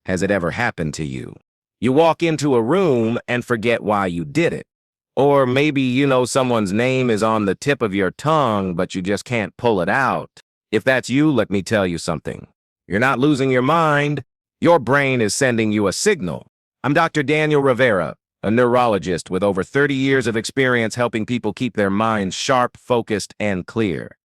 Has it ever happened to you? You walk into a room and forget why you did it. Or maybe you know someone's name is on the tip of your tongue, but you just can't pull it out. If that's you, let me tell you something. You're not losing your mind. Your brain is sending you a signal. I'm Dr. Daniel Rivera, a neurologist with over 30 years of experience helping people keep their minds sharp, focused, and clear,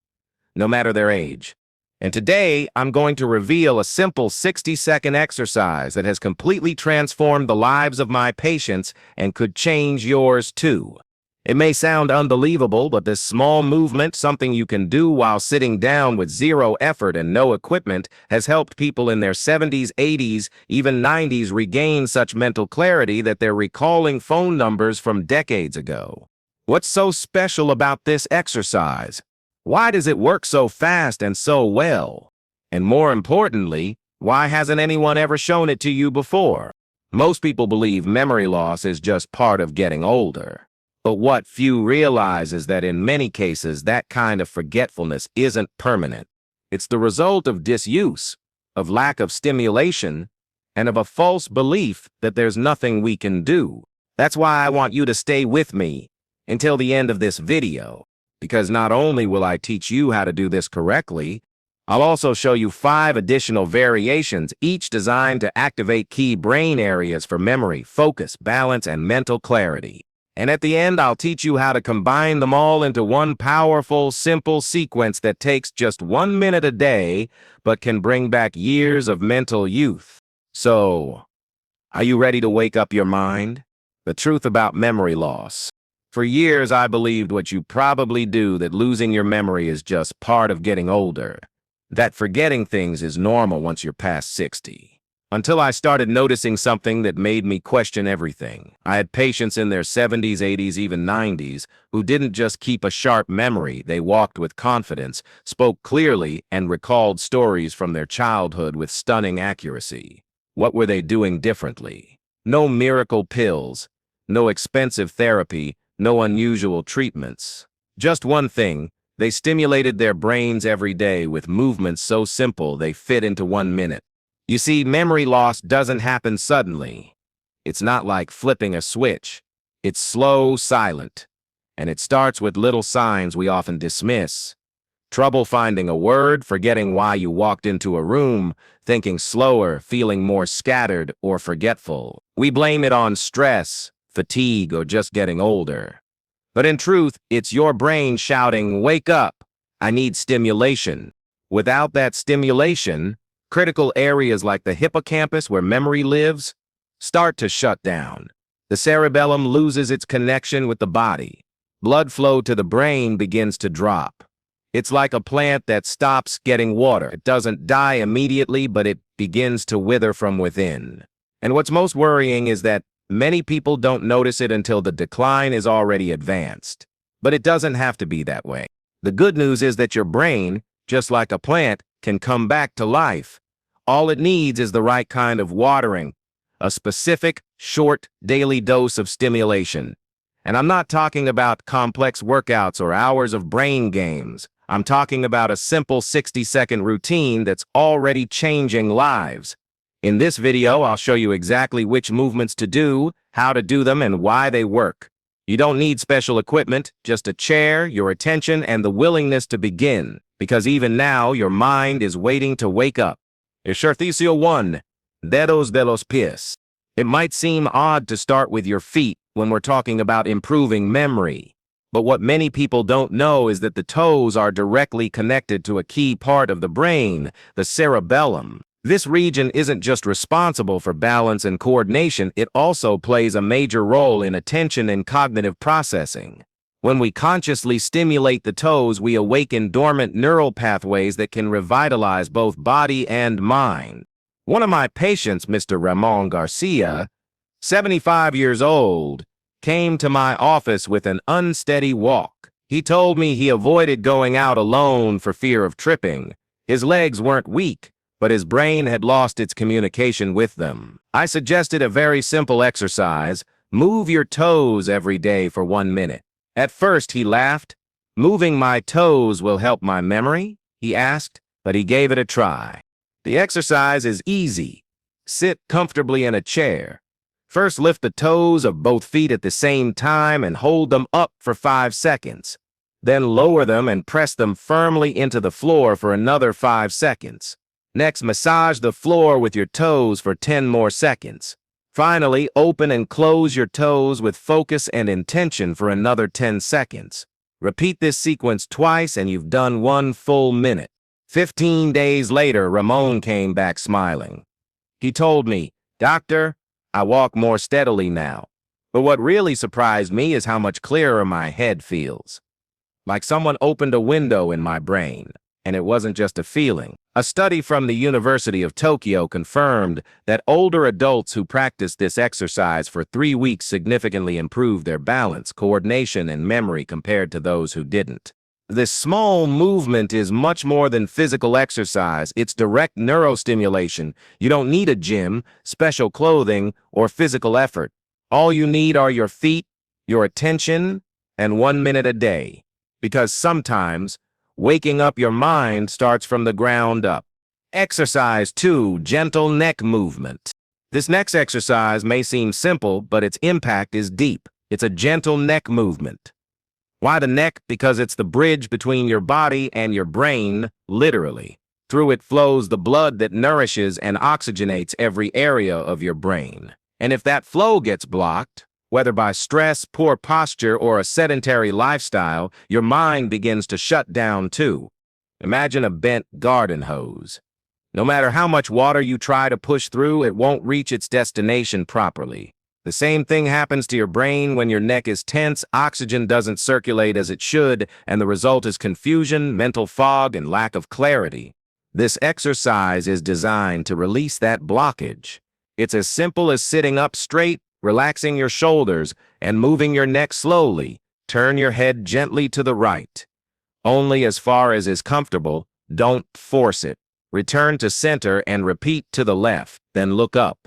no matter their age. And today, I'm going to reveal a simple 60-second exercise that has completely transformed the lives of my patients and could change yours too. It may sound unbelievable, but this small movement, something you can do while sitting down with zero effort and no equipment, has helped people in their 70s, 80s, even 90s regain such mental clarity that they're recalling phone numbers from decades ago. What's so special about this exercise? Why does it work so fast and so well? And more importantly, why hasn't anyone ever shown it to you before? Most people believe memory loss is just part of getting older. But what few realize is that in many cases, that kind of forgetfulness isn't permanent. It's the result of disuse, of lack of stimulation, and of a false belief that there's nothing we can do. That's why I want you to stay with me until the end of this video. Because not only will I teach you how to do this correctly, I'll also show you 5 additional variations, each designed to activate key brain areas for memory, focus, balance, and mental clarity. And at the end, I'll teach you how to combine them all into one powerful, simple sequence that takes just 1 minute a day, but can bring back years of mental youth. So, are you ready to wake up your mind? The truth about memory loss. For years, I believed what you probably do, that losing your memory is just part of getting older, that forgetting things is normal once you're past 60. Until I started noticing something that made me question everything. I had patients in their 70s, 80s, even 90s, who didn't just keep a sharp memory, they walked with confidence, spoke clearly, and recalled stories from their childhood with stunning accuracy. What were they doing differently? No miracle pills, no expensive therapy, no unusual treatments. Just one thing, they stimulated their brains every day with movements so simple they fit into 1 minute. You see, memory loss doesn't happen suddenly. It's not like flipping a switch. It's slow, silent, and it starts with little signs we often dismiss. Trouble finding a word, forgetting why you walked into a room, thinking slower, feeling more scattered or forgetful. We blame it on stress, fatigue, or just getting older. But in truth, it's your brain shouting, "Wake up! I need stimulation." Without that stimulation, critical areas like the hippocampus, where memory lives, start to shut down. The cerebellum loses its connection with the body. Blood flow to the brain begins to drop. It's like a plant that stops getting water. It doesn't die immediately, but it begins to wither from within. And what's most worrying is that many people don't notice it until the decline is already advanced. But it doesn't have to be that way. The good news is that your brain, just like a plant, can come back to life. All it needs is the right kind of watering, a specific, short, daily dose of stimulation. And I'm not talking about complex workouts or hours of brain games. I'm talking about a simple 60-second routine that's already changing lives. In this video, I'll show you exactly which movements to do, how to do them, and why they work. You don't need special equipment, just a chair, your attention, and the willingness to begin, because even now, your mind is waiting to wake up. Ejercicio 1. Dedos de los pies. It might seem odd to start with your feet when we're talking about improving memory, but what many people don't know is that the toes are directly connected to a key part of the brain, the cerebellum. This region isn't just responsible for balance and coordination, it also plays a major role in attention and cognitive processing. When we consciously stimulate the toes, we awaken dormant neural pathways that can revitalize both body and mind. One of my patients, Mr. Ramon Garcia, 75 years old, came to my office with an unsteady walk. He told me he avoided going out alone for fear of tripping. His legs weren't weak, but his brain had lost its communication with them. I suggested a very simple exercise: move your toes every day for 1 minute. At first, he laughed. "Moving my toes will help my memory?" he asked, but he gave it a try. The exercise is easy. Sit comfortably in a chair. First, lift the toes of both feet at the same time and hold them up for 5 seconds. Then lower them and press them firmly into the floor for another 5 seconds. Next, massage the floor with your toes for 10 more seconds. Finally, open and close your toes with focus and intention for another 10 seconds. Repeat this sequence twice and you've done 1 full minute. 15 days later, Ramon came back smiling. He told me, "Doctor, I walk more steadily now. But what really surprised me is how much clearer my head feels. Like someone opened a window in my brain, and it wasn't just a feeling." A study from the University of Tokyo confirmed that older adults who practiced this exercise for 3 weeks significantly improved their balance, coordination, and memory compared to those who didn't. This small movement is much more than physical exercise. It's direct neurostimulation. You don't need a gym, special clothing, or physical effort. All you need are your feet, your attention, and 1 minute a day. Because sometimes, waking up your mind starts from the ground up. Exercise 2, gentle neck movement. This next exercise may seem simple, but its impact is deep. It's a gentle neck movement. Why the neck? Because it's the bridge between your body and your brain, literally. Through it flows the blood that nourishes and oxygenates every area of your brain. And if that flow gets blocked, whether by stress, poor posture, or a sedentary lifestyle, your mind begins to shut down too. Imagine a bent garden hose. No matter how much water you try to push through, it won't reach its destination properly. The same thing happens to your brain when your neck is tense. Oxygen doesn't circulate as it should, and the result is confusion, mental fog, and lack of clarity. This exercise is designed to release that blockage. It's as simple as sitting up straight, relaxing your shoulders, and moving your neck slowly. Turn your head gently to the right. Only as far as is comfortable. Don't force it. Return to center and repeat to the left, then look up.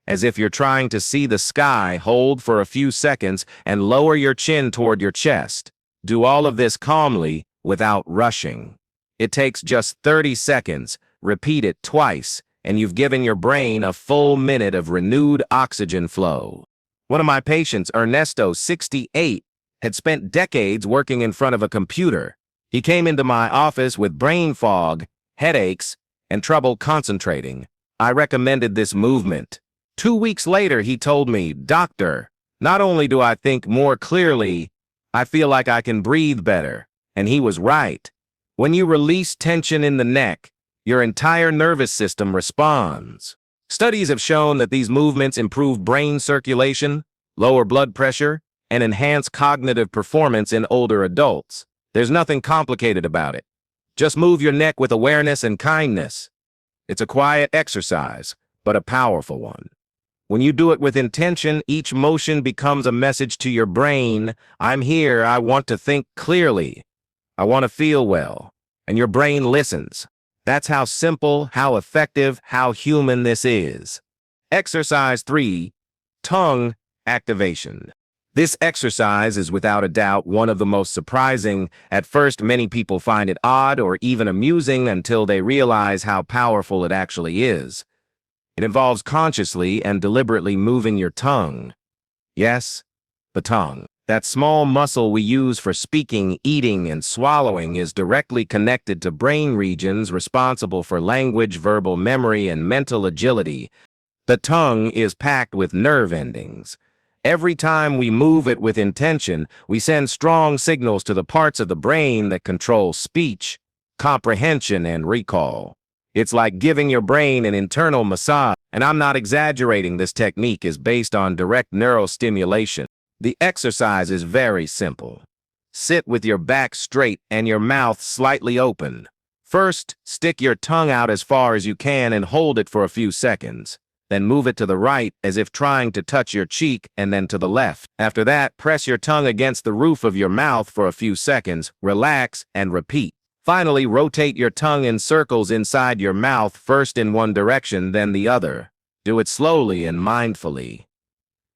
As if you're trying to see the sky, hold for a few seconds and lower your chin toward your chest. Do all of this calmly, without rushing. It takes just 30 seconds. Repeat it twice, and you've given your brain a full minute of renewed oxygen flow. One of my patients, Ernesto, 68, had spent decades working in front of a computer. He came into my office with brain fog, headaches, and trouble concentrating. I recommended this movement. 2 weeks later, he told me, "Doctor, not only do I think more clearly, I feel like I can breathe better." And he was right. When you release tension in the neck, your entire nervous system responds. Studies have shown that these movements improve brain circulation, lower blood pressure, and enhance cognitive performance in older adults. There's nothing complicated about it. Just move your neck with awareness and kindness. It's a quiet exercise, but a powerful one. When you do it with intention, each motion becomes a message to your brain. I'm here, I want to think clearly. I want to feel well. And your brain listens. That's how simple, how effective, how human this is. Exercise 3, tongue activation. This exercise is without a doubt one of the most surprising. At first, many people find it odd or even amusing until they realize how powerful it actually is. It involves consciously and deliberately moving your tongue. Yes, the tongue. That small muscle we use for speaking, eating, and swallowing is directly connected to brain regions responsible for language, verbal memory, and mental agility. The tongue is packed with nerve endings. Every time we move it with intention, we send strong signals to the parts of the brain that control speech, comprehension, and recall. It's like giving your brain an internal massage, and I'm not exaggerating. This technique is based on direct neurostimulation. The exercise is very simple. Sit with your back straight and your mouth slightly open. First, stick your tongue out as far as you can and hold it for a few seconds. Then move it to the right as if trying to touch your cheek, and then to the left. After that, press your tongue against the roof of your mouth for a few seconds, relax, and repeat. Finally, rotate your tongue in circles inside your mouth, first in one direction, then the other. Do it slowly and mindfully.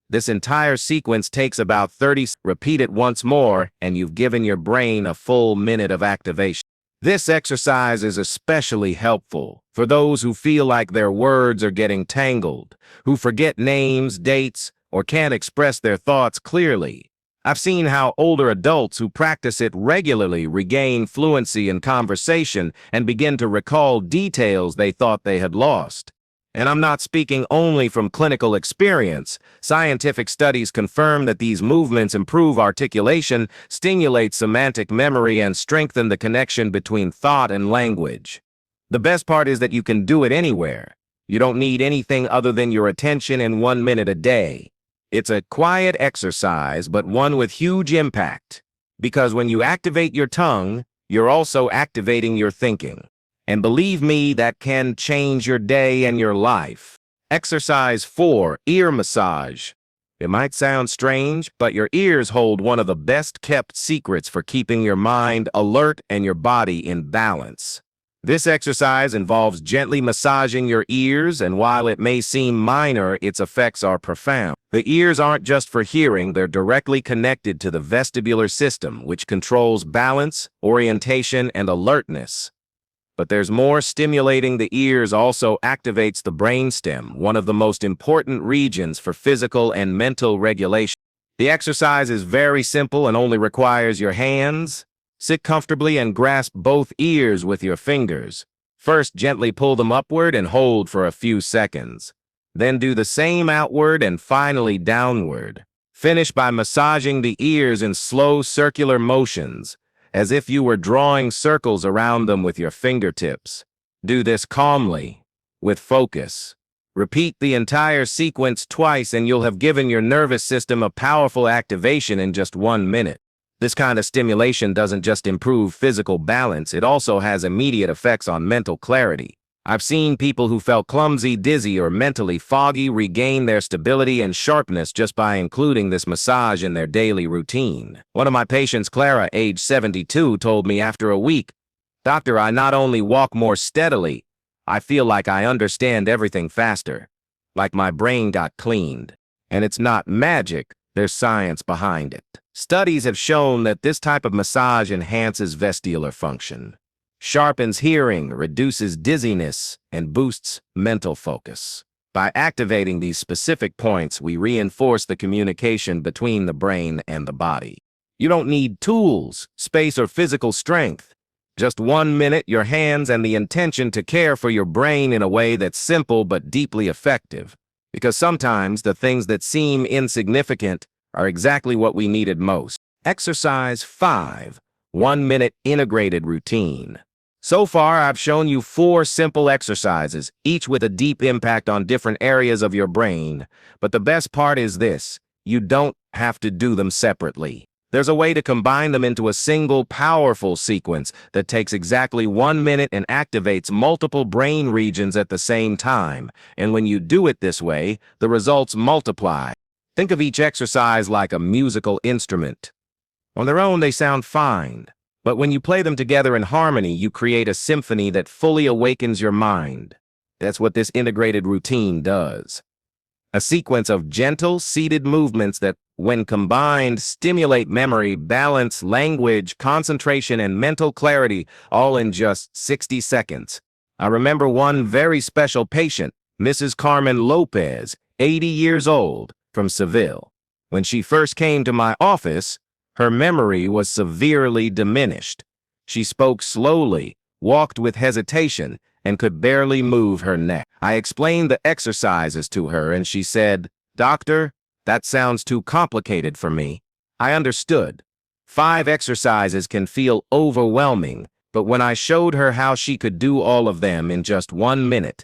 This entire sequence takes about 30 seconds. Repeat it once more, and you've given your brain a full minute of activation. This exercise is especially helpful for those who feel like their words are getting tangled, who forget names, dates, or can't express their thoughts clearly. I've seen how older adults who practice it regularly regain fluency in conversation and begin to recall details they thought they had lost. And I'm not speaking only from clinical experience. Scientific studies confirm that these movements improve articulation, stimulate semantic memory, and strengthen the connection between thought and language. The best part is that you can do it anywhere. You don't need anything other than your attention and 1 minute a day. It's a quiet exercise, but one with huge impact. Because when you activate your tongue, you're also activating your thinking. And believe me, that can change your day and your life. Exercise 4, ear massage. It might sound strange, but your ears hold one of the best-kept secrets for keeping your mind alert and your body in balance. This exercise involves gently massaging your ears, and while it may seem minor, its effects are profound. The ears aren't just for hearing, they're directly connected to the vestibular system, which controls balance, orientation, and alertness. But there's more. Stimulating the ears also activates the brainstem, one of the most important regions for physical and mental regulation. The exercise is very simple and only requires your hands. Sit comfortably and grasp both ears with your fingers. First, gently pull them upward and hold for a few seconds. Then do the same outward and finally downward. Finish by massaging the ears in slow circular motions, as if you were drawing circles around them with your fingertips. Do this calmly, with focus. Repeat the entire sequence twice and you'll have given your nervous system a powerful activation in just 1 minute. This kind of stimulation doesn't just improve physical balance, it also has immediate effects on mental clarity. I've seen people who felt clumsy, dizzy, or mentally foggy regain their stability and sharpness just by including this massage in their daily routine. One of my patients, Clara, age 72, told me after a week, "Doctor, I not only walk more steadily, I feel like I understand everything faster, like my brain got cleaned." And it's not magic, there's science behind it. Studies have shown that this type of massage enhances vestibular function, sharpens hearing, reduces dizziness, and boosts mental focus. By activating these specific points, we reinforce the communication between the brain and the body. You don't need tools, space, or physical strength. Just 1 minute, your hands, and the intention to care for your brain in a way that's simple but deeply effective. Because sometimes the things that seem insignificant are exactly what we needed most. Exercise 5, 1 minute integrated routine. So far, I've shown you 4 simple exercises, each with a deep impact on different areas of your brain. But the best part is this: you don't have to do them separately. There's a way to combine them into a single powerful sequence that takes exactly 1 minute and activates multiple brain regions at the same time. And when you do it this way, the results multiply. Think of each exercise like a musical instrument. On their own, they sound fine. But when you play them together in harmony, you create a symphony that fully awakens your mind. That's what this integrated routine does. A sequence of gentle, seated movements that, when combined, stimulate memory, balance, language, concentration, and mental clarity, all in just 60 seconds. I remember one very special patient, Mrs. Carmen Lopez, 80 years old, from Seville. When she first came to my office, her memory was severely diminished. She spoke slowly, walked with hesitation, and could barely move her neck. I explained the exercises to her, and she said, "Doctor, that sounds too complicated for me." I understood. 5 exercises can feel overwhelming, but when I showed her how she could do all of them in just 1 minute,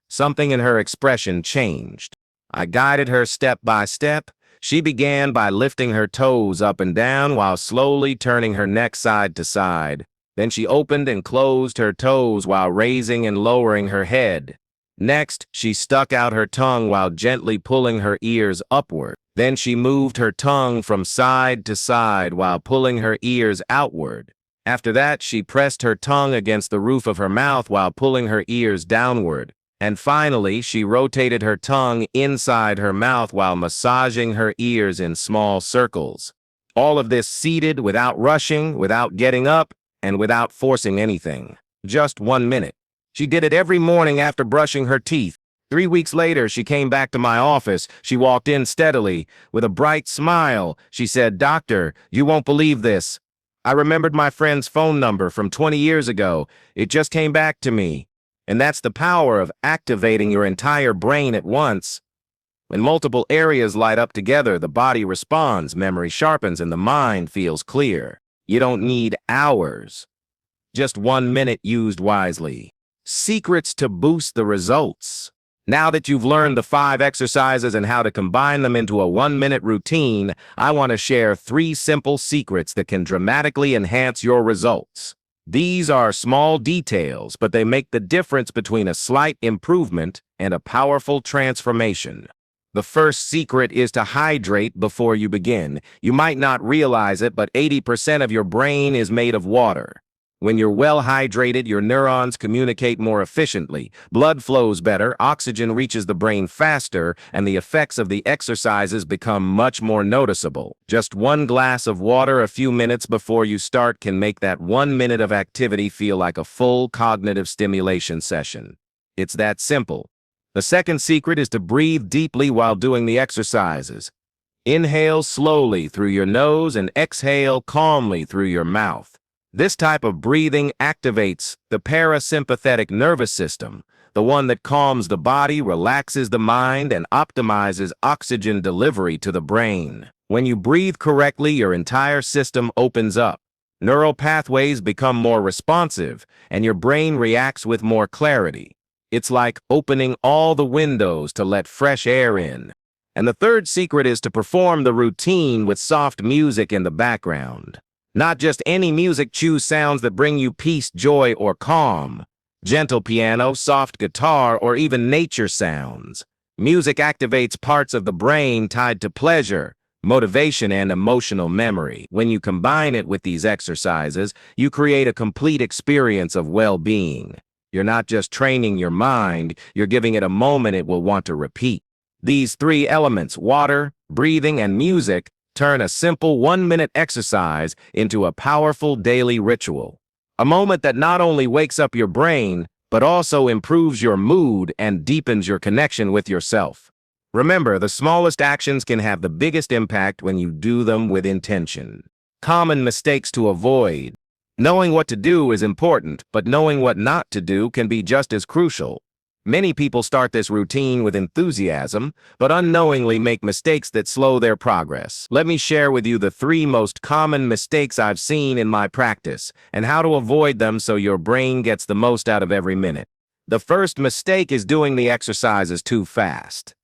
something in her expression changed. I guided her step by step. She began by lifting her toes up and down while slowly turning her neck side to side. Then she opened and closed her toes while raising and lowering her head. Next, she stuck out her tongue while gently pulling her ears upward. Then she moved her tongue from side to side while pulling her ears outward. After that, she pressed her tongue against the roof of her mouth while pulling her ears downward. And finally, she rotated her tongue inside her mouth while massaging her ears in small circles. All of this seated, without rushing, without getting up, and without forcing anything. Just 1 minute. She did it every morning after brushing her teeth. 3 weeks later, she came back to my office. She walked in steadily. With a bright smile, she said, "Doctor, you won't believe this. I remembered my friend's phone number from 20 years ago. It just came back to me." And that's the power of activating your entire brain at once. When multiple areas light up together, the body responds, memory sharpens, and the mind feels clear. You don't need hours. Just 1 minute used wisely. Secrets to boost the results. Now that you've learned the 5 exercises and how to combine them into a 1-minute routine, I want to share 3 simple secrets that can dramatically enhance your results. These are small details, but they make the difference between a slight improvement and a powerful transformation. The first secret is to hydrate before you begin. You might not realize it, but 80% of your brain is made of water. When you're well hydrated, your neurons communicate more efficiently, blood flows better, oxygen reaches the brain faster, and the effects of the exercises become much more noticeable. Just 1 glass of water a few minutes before you start can make that 1 minute of activity feel like a full cognitive stimulation session. It's that simple. The second secret is to breathe deeply while doing the exercises. Inhale slowly through your nose and exhale calmly through your mouth. This type of breathing activates the parasympathetic nervous system, the one that calms the body, relaxes the mind, and optimizes oxygen delivery to the brain. When you breathe correctly, your entire system opens up. Neural pathways become more responsive, and your brain reacts with more clarity. It's like opening all the windows to let fresh air in. And the third secret is to perform the routine with soft music in the background. Not just any music, choose sounds that bring you peace, joy, or calm. Gentle piano, soft guitar, or even nature sounds. Music activates parts of the brain tied to pleasure, motivation, and emotional memory. When you combine it with these exercises, you create a complete experience of well-being. You're not just training your mind, you're giving it a moment it will want to repeat. These 3 elements, water, breathing, and music, turn a simple 1-minute exercise into a powerful daily ritual. A moment that not only wakes up your brain, but also improves your mood and deepens your connection with yourself. Remember, the smallest actions can have the biggest impact when you do them with intention. Common mistakes to avoid. Knowing what to do is important, but knowing what not to do can be just as crucial. Many people start this routine with enthusiasm, but unknowingly make mistakes that slow their progress. Let me share with you the 3 most common mistakes I've seen in my practice, and how to avoid them so your brain gets the most out of every minute. The first mistake is doing the exercises too fast.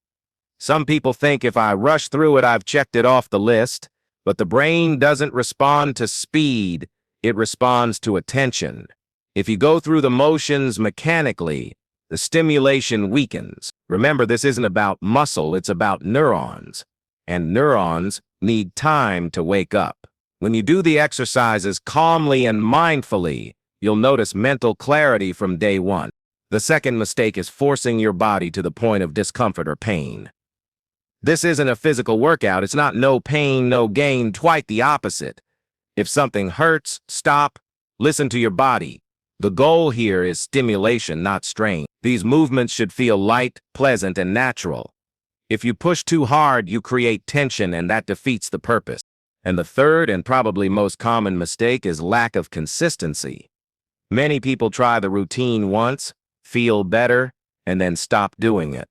Some people think if I rush through it, I've checked it off the list, but the brain doesn't respond to speed, it responds to attention. If you go through the motions mechanically, the stimulation weakens. Remember, this isn't about muscle, it's about neurons. And neurons need time to wake up. When you do the exercises calmly and mindfully, you'll notice mental clarity from day 1. The second mistake is forcing your body to the point of discomfort or pain. This isn't a physical workout. It's not no pain, no gain, quite the opposite. If something hurts, stop, listen to your body. The goal here is stimulation, not strain. These movements should feel light, pleasant, and natural. If you push too hard, you create tension, and that defeats the purpose. And the third and probably most common mistake is lack of consistency. Many people try the routine once, feel better, and then stop doing it.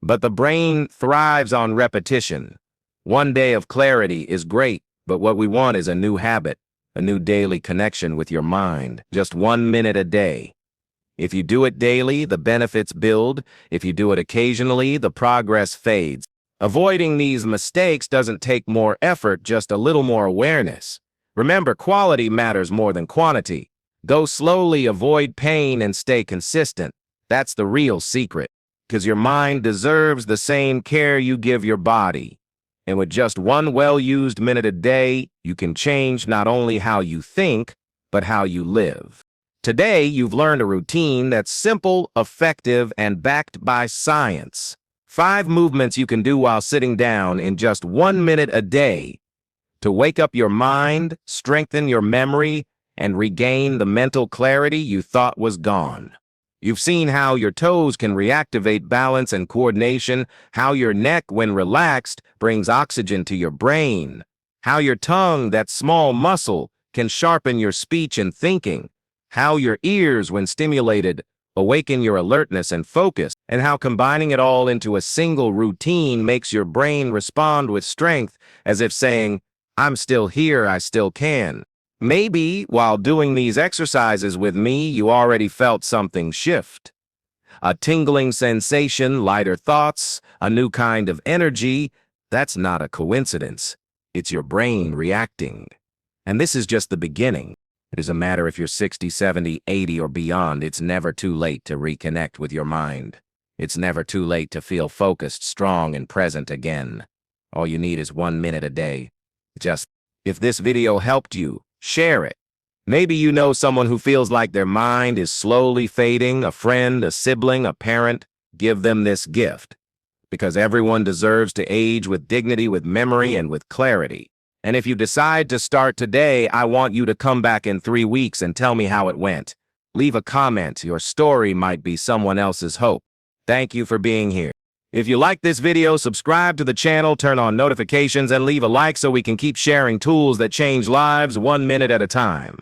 But the brain thrives on repetition. 1 day of clarity is great, but what we want is a new habit. A new daily connection with your mind, just 1 minute a day. If you do it daily, the benefits build. If you do it occasionally, the progress fades. Avoiding these mistakes doesn't take more effort, just a little more awareness. Remember, quality matters more than quantity. Go slowly, avoid pain, and stay consistent. That's the real secret, because your mind deserves the same care you give your body. And with just 1 well-used minute a day, you can change not only how you think, but how you live. Today, you've learned a routine that's simple, effective, and backed by science. 5 movements you can do while sitting down in just 1 minute a day to wake up your mind, strengthen your memory, and regain the mental clarity you thought was gone. You've seen how your toes can reactivate balance and coordination, how your neck, when relaxed, brings oxygen to your brain, how your tongue, that small muscle, can sharpen your speech and thinking, how your ears, when stimulated, awaken your alertness and focus, and how combining it all into a single routine makes your brain respond with strength, as if saying, "I'm still here, I still can." Maybe, while doing these exercises with me, you already felt something shift. A tingling sensation, lighter thoughts, a new kind of energy. That's not a coincidence. It's your brain reacting. And this is just the beginning. It doesn't matter if you're 60, 70, 80, or beyond. It's never too late to reconnect with your mind. It's never too late to feel focused, strong, and present again. All you need is 1 minute a day. If this video helped you, share it. Maybe you know someone who feels like their mind is slowly fading, a friend, a sibling, a parent. Give them this gift. Because everyone deserves to age with dignity, with memory, and with clarity. And if you decide to start today, I want you to come back in 3 weeks and tell me how it went. Leave a comment. Your story might be someone else's hope. Thank you for being here. If you like this video, subscribe to the channel, turn on notifications, and leave a like so we can keep sharing tools that change lives 1 minute at a time.